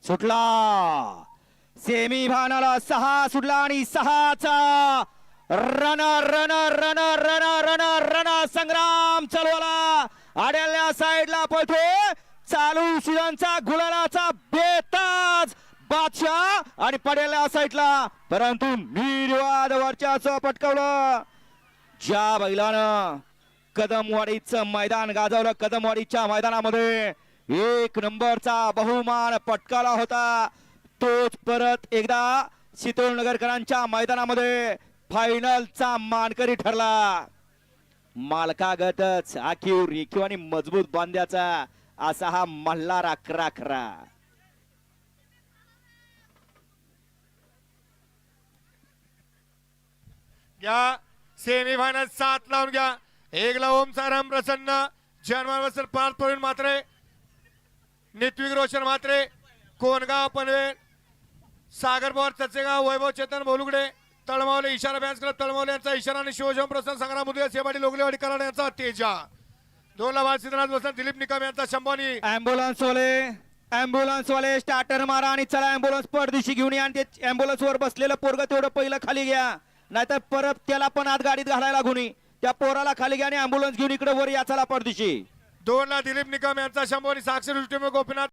सुटला semi final 6 सुटला आणि 6चा run run run run run run संग्राम चालवला आड्याल्या साइडला पळतोय चालू सीझनचा गुलालाचा बेताज बादशाह आणि पडेल्या साइडला परंतु निर्वाद वर्चस्व पटकावलं ज्या बैलानं कदमवाडीचं मैदान गाजवलं कदमवाडीच्या मैदानामध्ये 1 नंबरचा बहुमान पटकावला होता तोच परत एकदा शीतलनगरकरांच्या मैदानामध्ये फायनलचा मानकरी ठरला मालकागतच आखीव रेखीव आणि मजबूत बांध्याचा असा हा मल्हार 11-11 घ्या सेमीफायनल 7 लावून घ्या 1 ला ओमसाराम प्रसन्न जन्मवसल पार्थ प्रवीण म्हात्रे नित्विक रोशन म्हात्रे कोणगाव पनवेल सागर पवार चचेगाव वैभव चेतन बोलुगडे तळमावले इशारा बँस क्लब तळमावले यांचा इशारा आणि शिवजम प्रसन्न संग्राम मुदगे सेवाडी लोगलेवाडी कराड यांचा तेजा 2 ला बाल सिद्धनाथ वसंत दिलीप निकम यांचा शंभोनी ॲम्ब्युलन्स वाले स्टार्टर मारा आणि चला ॲम्ब्युलन्स परदिशी घेऊन या आणि ते ॲम्ब्युलन्स वर बसलेलं पोरग तेवढं पहिलं खाली घ्या नाहीतर परत त्याला पण आत गाडीत घालायला गुणी त्या पोराला खाली घ्या आणि ॲम्ब्युलन्स घेऊन इकडे वर या चला परदिशी 2 ला दिलीप निकम यांचा शंभोनी साक्षर गोपीनाथ